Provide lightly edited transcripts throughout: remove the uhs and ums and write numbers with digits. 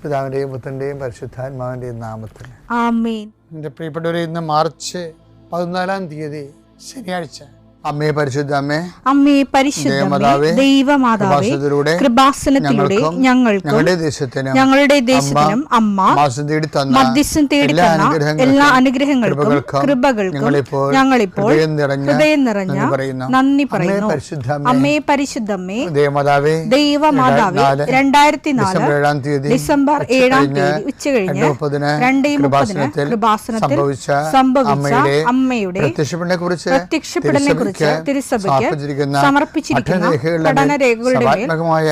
പിതാവിൻ്റെയും പുത്രൻ്റെയും പരിശുദ്ധാത്മാവിൻ്റെയും നാമത്തിൽ ആമേൻ. എൻ്റെ പ്രിയപ്പെട്ടവരെ, ഇന്ന് മാർച്ച് 14 ശനിയാഴ്ച. അമ്മേ പരിശുദ്ധ അമ്മേ, അമ്മേ പരിശുദ്ധ ദൈവമാതാവേ, കൃപാസനത്തിലൂടെ ഞങ്ങൾക്കും ഞങ്ങളുടെ ദേശത്തിനും അമ്മ മധ്യസ്ഥം തേടി തന്ന എല്ലാ അനുഗ്രഹങ്ങൾക്കും കൃപകൾക്കും ഞങ്ങളിപ്പോൾ ഹൃദയം നിറഞ്ഞ നന്ദി പറയുന്നു. അമ്മേ പരിശുദ്ധമ്മേ ദൈവമാതാവേ, 2004 ഡിസംബർ 7 ഉച്ചകഴിഞ്ഞ് 2:30 കൃപാസനത്തിൽ സംഭവിച്ച അമ്മയുടെ പ്രത്യക്ഷപ്പെടലിനെ കുറിച്ച് തിരുസഭയ്ക്ക് സമർപ്പിച്ചിരിക്കുന്ന പഠനരേഖകളുടെ മേൽ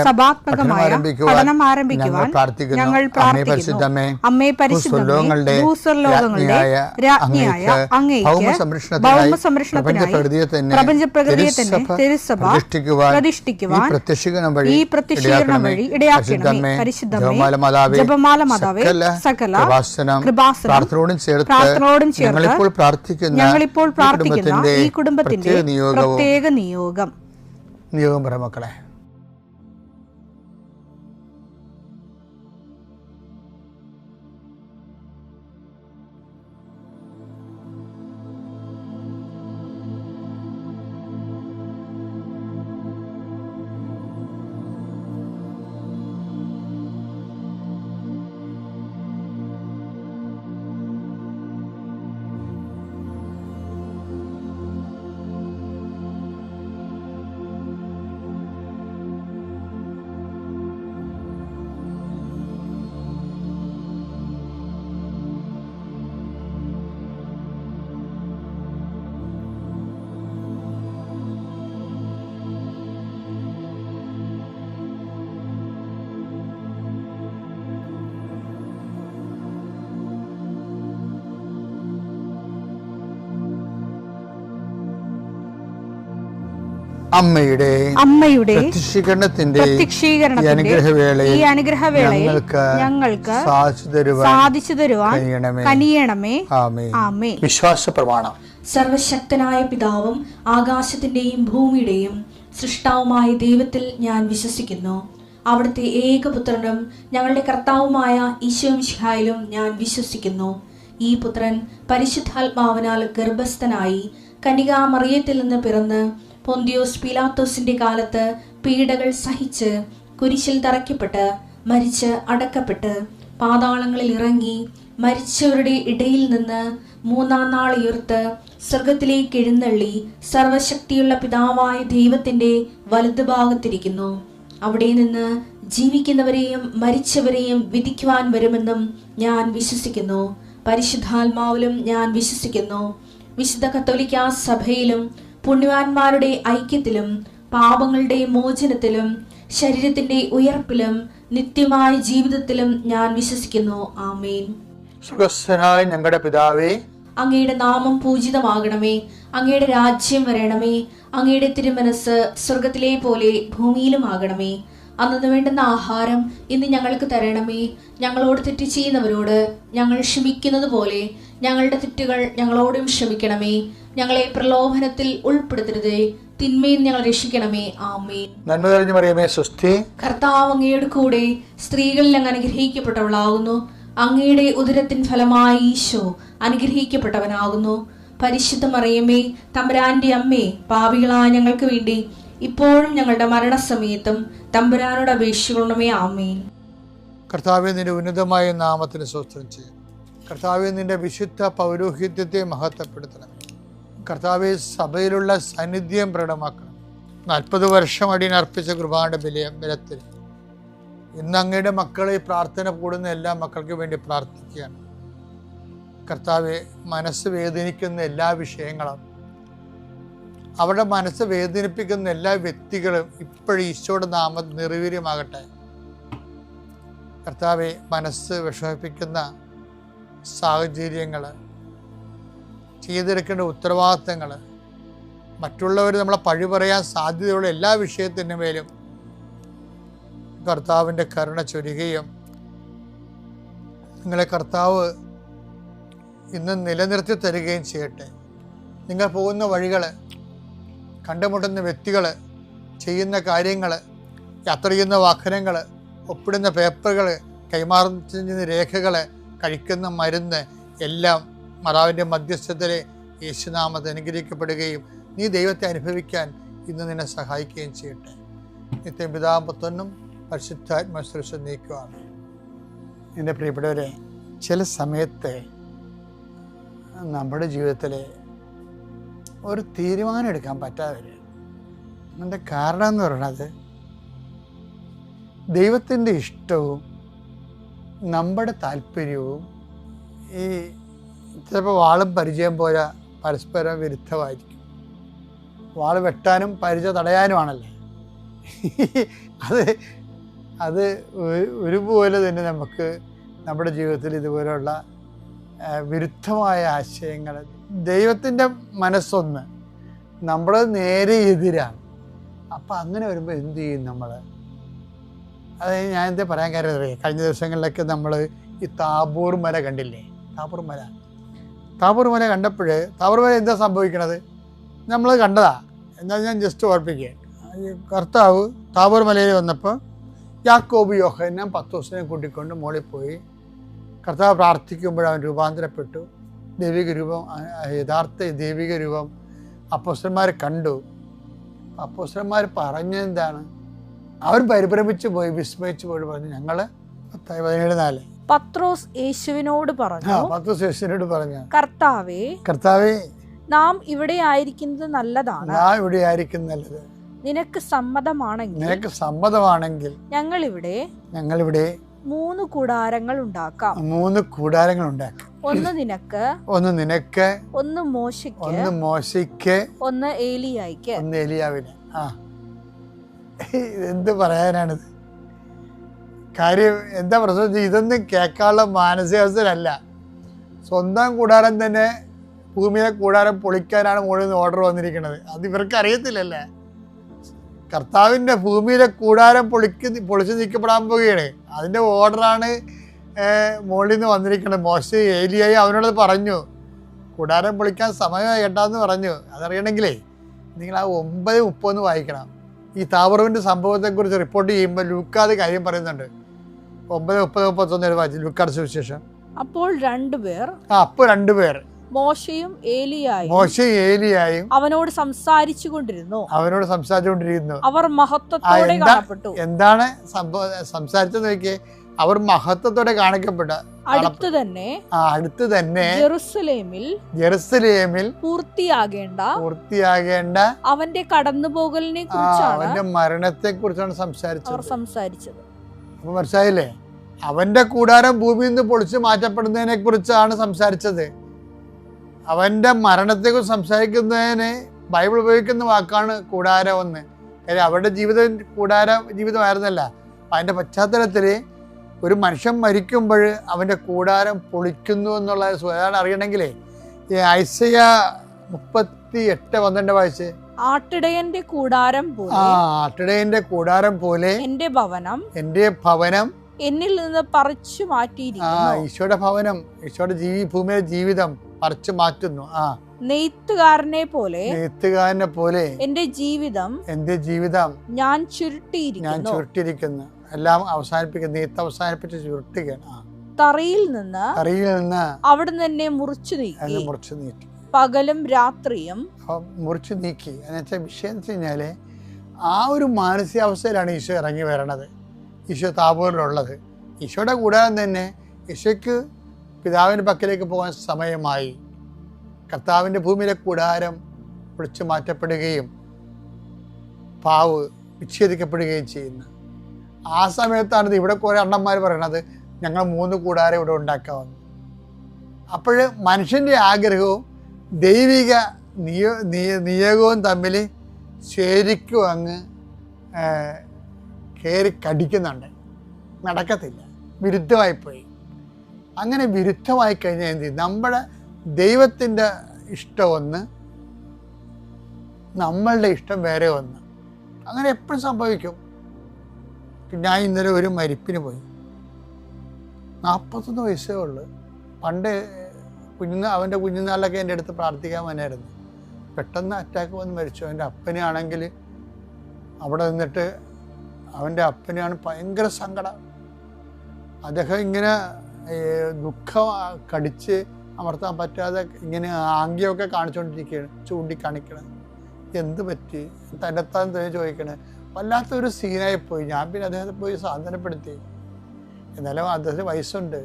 സഭാത്മകമായ പഠനം ആരംഭിക്കുവാൻ ഞങ്ങൾ പ്രാർത്ഥിക്കുന്നു. അമ്മേ പരിശുദ്ധമേ, ഭൂസ്വർലോകങ്ങളുടെ രാജ്ഞിയായ അങ്ങേയ്ക്ക് ഭൗമസംരക്ഷണത്തിനായി പ്രപഞ്ചപ്രകൃതിയെ തന്നെ തിരുസഭ പ്രതിഷ്ഠിക്കുവാൻ ഈ പ്രത്യക്ഷീകരണം വഴി ഇടയാക്കണമേ. പരിശുദ്ധമേ, ജപമാല മാതാവേ, സകല കൃപാസനം പ്രാർത്ഥനയോടും ചേർത്ത് ഞങ്ങളിപ്പോൾ പ്രാർത്ഥിക്കുന്ന ഈ കുടുംബത്തിന്റെ പ്രത്യേക നിയോഗം പറ മക്കളെ. അമ്മയുടെ പ്രത്യക്ഷീകരണത്തിന്റെ ഈ അനുഗ്രഹവേളയിൽ ഞങ്ങൾക്ക് സാധിച്ചു തരുവാൻ കനിയണമേ. ആമേൻ. വിശ്വാസ പ്രമാണം. സർവശക്തനായ പിതാവും ആകാശത്തിന്റെയും ഭൂമിയുടെയും സൃഷ്ടാവുമായ ദൈവത്തിൽ ഞാൻ വിശ്വസിക്കുന്നു. അവിടുത്തെ ഏകപുത്രനും ഞങ്ങളുടെ കർത്താവുമായ ഈശോമിശിഹായിലും ഞാൻ വിശ്വസിക്കുന്നു. ഈ പുത്രൻ പരിശുദ്ധാത്മാവിനാൽ ഗർഭസ്ഥനായി കന്യകാമറിയത്തിൽ നിന്ന് പിറന്ന് പൊന്തിയോസ് പീലാത്തോസിന്റെ കാലത്ത് പീഡകൾ സഹിച്ച് കുരിശിൽ തറയ്ക്കപ്പെട്ട് മരിച്ച് അടക്കപ്പെട്ട് പാതാളങ്ങളിൽ ഇറങ്ങി മരിച്ചവരുടെ ഇടയിൽ നിന്ന് 3-ാം നാൾ ഉയർത്ത് സ്വർഗത്തിലേക്ക് എഴുന്നള്ളി സർവശക്തിയുള്ള പിതാവായ ദൈവത്തിന്റെ വലതുഭാഗത്തിരിക്കുന്നു. അവിടെ നിന്ന് ജീവിക്കുന്നവരെയും മരിച്ചവരെയും വിധിക്കുവാൻ വരുമെന്നും ഞാൻ വിശ്വസിക്കുന്നു. പരിശുദ്ധാത്മാവിലും ഞാൻ വിശ്വസിക്കുന്നു. വിശുദ്ധ കത്തോലിക്കാ സഭയിലും പുണ്യവാന്മാരുടെ ഐക്യത്തിലും പാപങ്ങളുടെ മോചനത്തിലും ശരീരത്തിന്റെ ഉയർപ്പിലും നിത്യമായ ജീവിതത്തിലും ഞാൻ വിശ്വസിക്കുന്നു. ആമേൻ. സ്വർഗ്ഗസ്ഥനായ ഞങ്ങളുടെ പിതാവേ, അങ്ങയുടെ നാമം പൂജിതമാകണമേ. അങ്ങയുടെ രാജ്യം വരണമേ. അങ്ങയുടെ തിരുമനസ് സ്വർഗത്തിലെ പോലെ ഭൂമിയിലും ആകണമേ. അന്നു വേണ്ടുന്ന ആഹാരം ഇന്ന് ഞങ്ങൾക്ക് തരണമേ. ഞങ്ങളോട് തെറ്റ് ചെയ്യുന്നവരോട് ഞങ്ങൾ ക്ഷമിക്കുന്നത് പോലെ ഞങ്ങളുടെ തെറ്റുകൾ ഞങ്ങളോടും ക്ഷമിക്കണമേ. ഞങ്ങളെ പ്രലോഭനത്തിൽ ഉൾപ്പെടുത്തരുതേ, തിന്മയിൽ ഞങ്ങൾ രക്ഷിക്കണമേ. ആമേൻ. നന്മ നിറഞ്ഞ മറിയമേ, സ്വസ്തി. കർത്താവ് അങ്ങയുടെ കൂടെ സ്ത്രീകളിൽ അങ്ങ് അനുഗ്രഹിക്കപ്പെട്ടവളാകുന്നു. അങ്ങയുടെ ഉദരത്തിൻ ഫലമായി ഈശോ അനുഗ്രഹിക്കപ്പെട്ടവനാകുന്നു. പരിശുദ്ധ മറിയമേ, തമ്പുരാന്റെ അമ്മേ, പാപികളായ ഞങ്ങൾക്ക് വേണ്ടി ഇപ്പോഴും ഞങ്ങളുടെ മരണസമയത്തും തമ്പുരാനോട് അപേക്ഷിക്കണമേ. ആമേൻ. കർത്താവേ, നിന്റെ ഉന്നതമായ നാമത്തിന് സ്തോത്രം ചെയ്യുന്നു. കർത്താവേ, നിന്റെ വിശുദ്ധ പൗരോഹിത്യത്തെ മഹത്വപ്പെടുത്തണം. കർത്താവെ, സഭയിലുള്ള സാന്നിധ്യം പ്രകടമാക്കണം. 40 വർഷം അടിയനർപ്പിച്ച കൃപാന്റെ ബലത്തിൽ ഇന്ന് അങ്ങയുടെ മക്കളെ പ്രാർത്ഥന കൂടുന്ന എല്ലാ മക്കൾക്ക് വേണ്ടി പ്രാർത്ഥിക്കുകയാണ്. കർത്താവെ, മനസ്സ് വേദനിക്കുന്ന എല്ലാ വിഷയങ്ങളും, അവരുടെ മനസ്സ് വേദനിപ്പിക്കുന്ന എല്ലാ വ്യക്തികളും ഇപ്പോഴും ഈശോയുടെ നാമം നിർവീര്യമാകട്ടെ. കർത്താവെ, മനസ്സ് വിഷമിപ്പിക്കുന്ന സാഹചര്യങ്ങൾ, ചെയ്തെടുക്കേണ്ട ഉത്തരവാദിത്തങ്ങൾ, മറ്റുള്ളവർ നമ്മളെ പഴി പറയാൻ സാധ്യതയുള്ള എല്ലാ വിഷയത്തിൻ്റെ മേലും കർത്താവിൻ്റെ കരുണ ചൊരിയുകയും നിങ്ങളെ കർത്താവ് ഇന്ന് നിലനിർത്തി തരികയും ചെയ്യട്ടെ. നിങ്ങൾ പോകുന്ന വഴികൾ, കണ്ടുമുട്ടുന്ന വ്യക്തികൾ, ചെയ്യുന്ന കാര്യങ്ങൾ, യാത്ര ചെയ്യുന്ന വാഹനങ്ങൾ, ഒപ്പിടുന്ന പേപ്പറുകൾ, കൈമാറുന്ന രേഖകൾ, കഴിക്കുന്ന മരുന്ന് എല്ലാം മാതാവിൻ്റെ മധ്യസ്ഥതയിൽ യേശുനാമത്തിൽ അനുഗ്രഹിക്കപ്പെടുകയും നീ ദൈവത്തെ അനുഭവിക്കാൻ ഇന്ന് നിന്നെ സഹായിക്കുകയും ചെയ്യട്ടെ. നിത്യം പിതാവും പുത്രനും പരിശുദ്ധാത്മാശ്രേഷ്ഠ നീക്കുവാണ്. എൻ്റെ പ്രിയപ്പെട്ടവരെ, ചില സമയത്ത് നമ്മുടെ ജീവിതത്തിൽ ഒരു തീരുമാനം എടുക്കാൻ പറ്റാതെ വരും. അതിൻ്റെ കാരണം എന്ന് പറയുന്നത് ദൈവത്തിൻ്റെ ഇഷ്ടവും നമ്മുടെ താല്പര്യവും ഈ ചിലപ്പോൾ വാളും പരിചയം പോലെ പരസ്പരം വിരുദ്ധമായിരിക്കും. വാള് വെട്ടാനും പരിചയം തടയാനുമാണല്ലേ. അത് ഒരുപോലെ തന്നെ നമുക്ക് നമ്മുടെ ജീവിതത്തിൽ ഇതുപോലെയുള്ള വിരുദ്ധമായ ആശയങ്ങൾ, ദൈവത്തിൻ്റെ മനസ്സൊന്ന്, നമ്മൾ നേരെ എതിരാണ്. അപ്പം അങ്ങനെ വരുമ്പോൾ എന്തു ചെയ്യും നമ്മൾ? അത് ഞാൻ എന്താ പറയാൻ കാര്യം അറിയാം, കഴിഞ്ഞ ദിവസങ്ങളിലൊക്കെ നമ്മൾ ഈ താബോർ മല കണ്ടില്ലേ? താബോർ മല കണ്ടപ്പോൾ താബോർ മല എന്താ സംഭവിക്കണത്? നമ്മൾ കണ്ടതാ. എന്നാൽ ഞാൻ ജസ്റ്റ് ഓർപ്പിക്കുക. കർത്താവ് താബോർ മലയിൽ വന്നപ്പോൾ യാക്കോബ് യോഹന്നാൻ പത്രോസിനെ കൂട്ടിക്കൊണ്ട് മുകളിൽ പോയി. കർത്താവ് പ്രാർത്ഥിക്കുമ്പോൾ അവൻ രൂപാന്തരപ്പെട്ടു. ദൈവിക രൂപം, യഥാർത്ഥ ദൈവിക രൂപം അപ്പോസ്തലന്മാർ കണ്ടു. അപ്പോസ്തലന്മാർ പറഞ്ഞെന്താണ്? അവർ പരിഭ്രമിച്ചു പോയി, വിസ്മയിച്ചു പോയി പറഞ്ഞു, ഞങ്ങൾ 17:4 പത്രോസ് യേശുവിനോട് പറഞ്ഞു, കർത്താവേ നാം ഇവിടെ ആയിരിക്കുന്നത് നല്ലതാണ്. നിനക്ക് സമ്മതമാണെങ്കിൽ ഞങ്ങളിവിടെ 3 കൂടാരങ്ങൾ ഉണ്ടാക്കാം. ഒന്ന് നിനക്ക്, ഒന്ന് മോശയ്ക്ക്, ഒന്ന് ഏലിയാവിന്. എന്ത് പറയാനാണിത്? കാര്യം എന്താ പ്രശ്നം? ഇതൊന്നും കേൾക്കാനുള്ള മാനസികാവസ്ഥയിലല്ല. സ്വന്തം കൂടാരം തന്നെ, ഭൂമിയിലെ കൂടാരം പൊളിക്കാനാണ് മുകളിൽ നിന്ന് ഓർഡർ വന്നിരിക്കുന്നത്. അത് ഇവർക്ക് അറിയത്തില്ലല്ലേ. കർത്താവിൻ്റെ ഭൂമിയിലെ കൂടാരം പൊളിച്ച് നീക്കപ്പെടാൻ പോവുകയാണ്. അതിൻ്റെ ഓർഡറാണ് മുകളിൽ നിന്ന് വന്നിരിക്കുന്നത്. മോശെ ഏലിയായി അവനോട് പറഞ്ഞു, കൂടാരം പൊളിക്കാൻ സമയമായി കേട്ടാന്ന് പറഞ്ഞു. അതറിയണമെങ്കിലേ നിങ്ങൾ ആ 9:30 വായിക്കണം. ഈ താബോറിൻ്റെ സംഭവത്തെക്കുറിച്ച് റിപ്പോർട്ട് ചെയ്യുമ്പോൾ ലൂക്കാത് കാര്യം പറയുന്നുണ്ട്. 9:30-31 വായിച്ചു ലൂക്കാട് സുവിശേഷം. അപ്പോൾ രണ്ടുപേർ മോശയും ഏലിയായും അവനോട് സംസാരിച്ചു കൊണ്ടിരുന്നു. അവർ മഹത്വത്തോടെ കാണപ്പെട്ടു. എന്താണ് സംസാരിച്ചത് നോക്കിയേ? അവർ മഹത്വത്തോടെ കാണിക്കപ്പെട്ട അടുത്ത് തന്നെ ജെറുസലേമിൽ പൂർത്തിയാകേണ്ട അവന്റെ കടന്നുപോകലിനെ കുറിച്ചാണ്, അവന്റെ മരണത്തെ കുറിച്ചാണ് സംസാരിച്ചത്. അപ്പൊ മനസ്സിലായില്ലേ? അവന്റെ കൂടാരം ഭൂമിയിൽ നിന്ന് പൊളിച്ചു മാറ്റപ്പെടുന്നതിനെ കുറിച്ചാണ് സംസാരിച്ചത്. അവന്റെ മരണത്തെക്കുറിച്ച് സംസാരിക്കുന്നതിന് ബൈബിൾ ഉപയോഗിക്കുന്ന വാക്കാണ് കൂടാരം എന്ന്. കാര്യം അവരുടെ ജീവിതമായിരുന്നല്ല. അതിന്റെ പശ്ചാത്തലത്തിൽ ഒരു മനുഷ്യൻ മരിക്കുമ്പോൾ അവൻ്റെ കൂടാരം പൊളിക്കുന്നു എന്നുള്ള സ്വയം അറിയണമെങ്കിലേ ഐസയ്യാ 38:12 വായിച്ച്, ആട്ടിടയന്റെ കൂടാരം പോലെ എന്റെ ഭവനം എന്നിൽ നിന്ന് പറിച്ചു മാറ്റിയിരിക്കുന്നു. ഈശോയുടെ ഭവനം, ഈശോയുടെ ഭൂമിയിലെ ജീവിതം പറിച്ചു മാറ്റുന്നു. നെയ്ത്തുകാരനെ പോലെ എന്റെ ജീവിതം ഞാൻ ചുരുട്ടിയിരിക്കുന്നു. എല്ലാം അവസാനിപ്പിക്കുന്നു. നെയ്ത്ത് അവസാനിപ്പിച്ച് ചുരുട്ടുകയാണ്. തറയിൽ നിന്ന് അവിടെ തന്നെ മുറിച്ചു നീക്കി. പകലും രാത്രിയും മുറിച്ചു നീക്കി. എന്നുവെച്ചാൽ വിഷയം എന്ന് വെച്ച് കഴിഞ്ഞാല് ആ ഒരു മാനസികാവസ്ഥയിലാണ് ഈശോ ഇറങ്ങി വരണത്. ഈശോ താബോറിലുള്ളത്. ഈശോയുടെ കൂടാരം തന്നെ ഈശോയ്ക്ക് പിതാവിൻ്റെ പക്കലേക്ക് പോകാൻ സമയമായി. കർത്താവിൻ്റെ ഭൂമിയിലെ കൂടാരം പൊളിച്ചു മാറ്റപ്പെടുകയും പാവ് വിച്ഛേദിക്കപ്പെടുകയും ചെയ്യുന്നു. ആ സമയത്താണ് ഇവിടെ കുറേ അണ്ണന്മാർ പറയണത്, ഞങ്ങൾ 3 കൂടാരം ഇവിടെ ഉണ്ടാക്കാമെന്ന്. അപ്പോൾ മനുഷ്യൻ്റെ ആഗ്രഹവും ദൈവിക നിയോഗവും തമ്മിൽ ശരിക്കും അങ്ങ് കയറി കടിക്കുന്നുണ്ട്. നടക്കത്തില്ല, വിരുദ്ധമായിപ്പോയി. അങ്ങനെ വിരുദ്ധമായി കഴിഞ്ഞാൽ എന്ത് ചെയ്യും? നമ്മുടെ ദൈവത്തിൻ്റെ ഇഷ്ടം ഒന്ന്, നമ്മളുടെ ഇഷ്ടം വേറെ ഒന്ന്. അങ്ങനെ എപ്പോഴും സംഭവിക്കും. ഞാൻ ഇന്നലെ ഒരു മരിപ്പിന് പോയി. 41 വയസ്സേ ഉള്ളു. പണ്ട് അവൻ്റെ കുഞ്ഞുനാളിലൊക്കെ എൻ്റെ അടുത്ത് പ്രാർത്ഥിക്കാൻ വന്നായിരുന്നു. പെട്ടെന്ന് അറ്റാക്ക് വന്ന് മരിച്ചു. അവൻ്റെ അപ്പനാണെങ്കിൽ അവിടെ നിന്നിട്ട് അവൻ്റെ അപ്പനാണ് ഭയങ്കര സങ്കടം. അദ്ദേഹം ഇങ്ങനെ ദുഃഖം കടിച്ച് അമർത്താൻ പറ്റാതെ ഇങ്ങനെ ആംഗ്യമൊക്കെ കാണിച്ചുകൊണ്ടിരിക്കുകയാണ്, ചൂണ്ടിക്കാണിക്കണം. എന്ത് പറ്റി, തന്നെത്താൻ തന്നെ ചോദിക്കണേ. വല്ലാത്തൊരു സീനായിപ്പോയി. ഞാൻ പിന്നെ അദ്ദേഹത്തെ പോയി സാന്ത്വനപ്പെടുത്തി. എന്നാലും അദ്ദേഹത്തിന് വയസ്സുണ്ട്.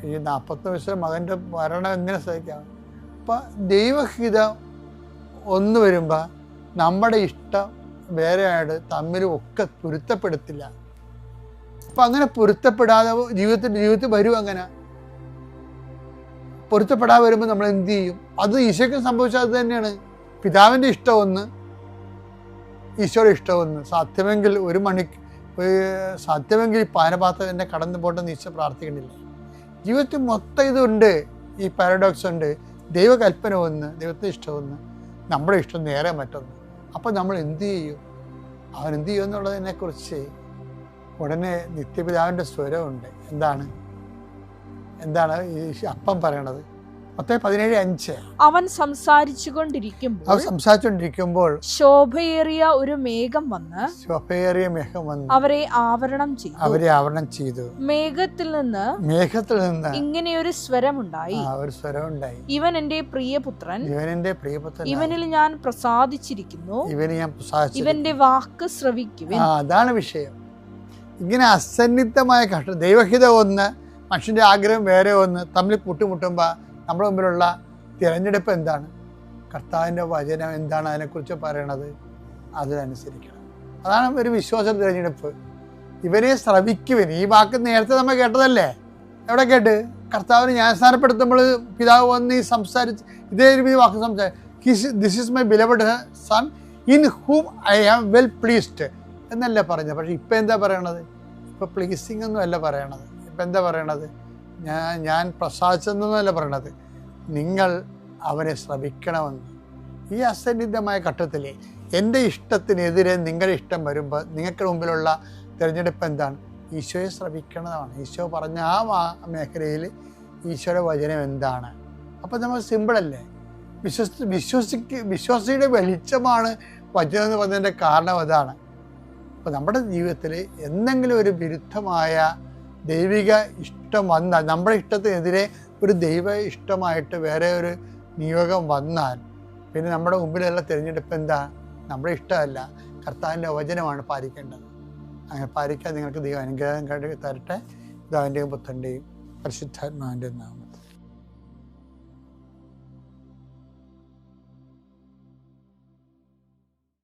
ഈ 40 വയസ്സിലെ മകൻ്റെ മരണം എങ്ങനെ സഹിക്കാം? അപ്പം ദൈവഹിതം ഒന്ന് വരുമ്പോൾ നമ്മുടെ ഇഷ്ടം വേറെ ആയിട്ട് തമ്മിലും ഒക്കെ പൊരുത്തപ്പെടുത്തില്ല. അപ്പം അങ്ങനെ പൊരുത്തപ്പെടാതെ ജീവിതത്തിൽ വരും. അങ്ങനെ പൊരുത്തപ്പെടാതെ വരുമ്പോൾ നമ്മൾ എന്ത് ചെയ്യും? അത് ഈശോയ്ക്ക് സംഭവിച്ചത് അത് തന്നെയാണ്. പിതാവിൻ്റെ ഇഷ്ടം ഒന്ന്, ഈശോയുടെ ഇഷ്ടം ഒന്ന്. സാധ്യമെങ്കിൽ സാധ്യമെങ്കിൽ ഈ പാനപാത്രം എന്നെ കടന്നു പോട്ടെന്ന് ഈശോ പ്രാർത്ഥിക്കണില്ല. ജീവിതത്തിൽ മൊത്തം ഇതുണ്ട്, ഈ പാരഡോക്സ് ഉണ്ട്. ദൈവകൽപ്പന ഒന്ന്, ദൈവത്തിൻ്റെ ഇഷ്ടം ഒന്ന്, നമ്മുടെ ഇഷ്ടം നേരെ മറ്റൊന്ന്. അപ്പം നമ്മൾ എന്ത് ചെയ്യും? അവൻ എന്ത് ചെയ്യും എന്നുള്ളതിനെക്കുറിച്ച് ഉടനെ നിത്യപിതാവിൻ്റെ സ്വരമുണ്ട്. എന്താണ് ഈ അപ്പം പറയണത്? 17:5. അവൻ സംസാരിച്ചുകൊണ്ടിരിക്കുമ്പോൾ ശോഭയേറിയ ഒരു മേഘം വന്ന് അവരെ ആവരണം ചെയ്തു. മേഘത്തിൽ നിന്ന് ഇങ്ങനെയൊരു സ്വരമുണ്ടായി, ഇവൻ എന്റെ പ്രിയപുത്രൻ, ഇവനിൽ ഞാൻ പ്രസാദിച്ചിരിക്കുന്നു, ഇവന്റെ വാക്ക് ശ്രവിക്കുവിൻ. അതാണ് വിഷയം. ഇങ്ങനെ അസന്നിഗ്ധമായ കഷ്ടം, ദൈവഹിതം ഒന്ന്, മനുഷ്യൻ്റെ ആഗ്രഹം വേറെ ഒന്ന്, തമ്മിൽ കൂട്ടുമുട്ടുമ്പോൾ നമ്മുടെ മുമ്പിലുള്ള തിരഞ്ഞെടുപ്പ് എന്താണ്? കർത്താവിൻ്റെ വചനം എന്താണ് അതിനെക്കുറിച്ച് പറയണത്? അതിനനുസരിക്കണം. അതാണ് ഒരു വിശ്വാസ തിരഞ്ഞെടുപ്പ്. ഇവനെ ശ്രവിക്കുവിൻ. ഈ വാക്ക് നേരത്തെ നമ്മൾ കേട്ടതല്ലേ? എവിടെ കേട്ട്? കർത്താവിനെ ജ്ഞാനസ്നാനപ്പെടുത്തുമ്പോൾ പിതാവ് വന്ന് സംസാരിച്ച് ഇതേ വാക്ക് this is my beloved son in whom I am well pleased എന്നല്ല പറഞ്ഞത്. പക്ഷെ ഇപ്പം എന്താ പറയണത്? ഇപ്പം പ്ലീസിങ് ഒന്നും അല്ല പറയണത്. ഇപ്പം എന്താ പറയണത്? ഞാൻ പ്രസാദിച്ചെന്നല്ല പറയണത്, നിങ്ങൾ അവനെ ശ്രമിക്കണമെന്ന്. ഈ അസന്നിഗ്ധമായ ഘട്ടത്തിൽ എൻ്റെ ഇഷ്ടത്തിനെതിരെ നിങ്ങളുടെ ഇഷ്ടം വരുമ്പോൾ നിങ്ങൾക്ക് മുമ്പിലുള്ള തിരഞ്ഞെടുപ്പ് എന്താണ്? ഈശോയെ ശ്രമിക്കണതാണ്. ഈശോ പറഞ്ഞ ആ മേഖലയിൽ ഈശോയുടെ വചനം എന്താണ്? അപ്പം നമ്മൾ സിമ്പിളല്ലേ? വിശ്വാസിയുടെ വെളിച്ചമാണ് വചനം എന്ന് പറഞ്ഞതിൻ്റെ കാരണം അതാണ്. അപ്പോൾ നമ്മുടെ ജീവിതത്തിൽ എന്തെങ്കിലും ഒരു വിരുദ്ധമായ ദൈവിക ഇഷ്ടം വന്നാൽ, നമ്മുടെ ഇഷ്ടത്തിനെതിരെ ഒരു ദൈവ ഇഷ്ടമായിട്ട് വേറെ ഒരു നിയോഗം വന്നാൽ പിന്നെ നമ്മുടെ മുമ്പിലുള്ള തിരഞ്ഞെടുപ്പ് എന്താ? നമ്മുടെ ഇഷ്ടമല്ല, കർത്താവിൻ്റെ വചനമാണ് പാലിക്കേണ്ടത്. അങ്ങനെ പാലിക്കാൻ നിങ്ങൾക്ക് ദൈവം അനുഗ്രഹം തരട്ടെ. പിതാവിൻ്റെയും പുത്രൻ്റെയും പരിശുദ്ധാത്മാവിൻ്റെയും നാമത്തിൽ.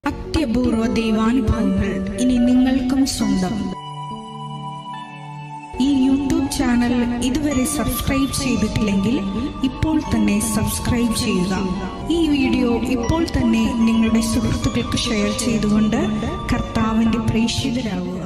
അത്യപൂർവ ദൈവാനുഭവങ്ങൾ ഇനി നിങ്ങൾക്കും സ്വന്തം. ഈ യൂട്യൂബ് ചാനൽ ഇതുവരെ സബ്സ്ക്രൈബ് ചെയ്തിട്ടില്ലെങ്കിൽ ഇപ്പോൾ തന്നെ സബ്സ്ക്രൈബ് ചെയ്യുക. ഈ വീഡിയോ ഇപ്പോൾ തന്നെ നിങ്ങളുടെ സുഹൃത്തുക്കൾക്ക് ഷെയർ ചെയ്തുകൊണ്ട് കർത്താവിൻ്റെ പ്രേക്ഷിതരാകുക.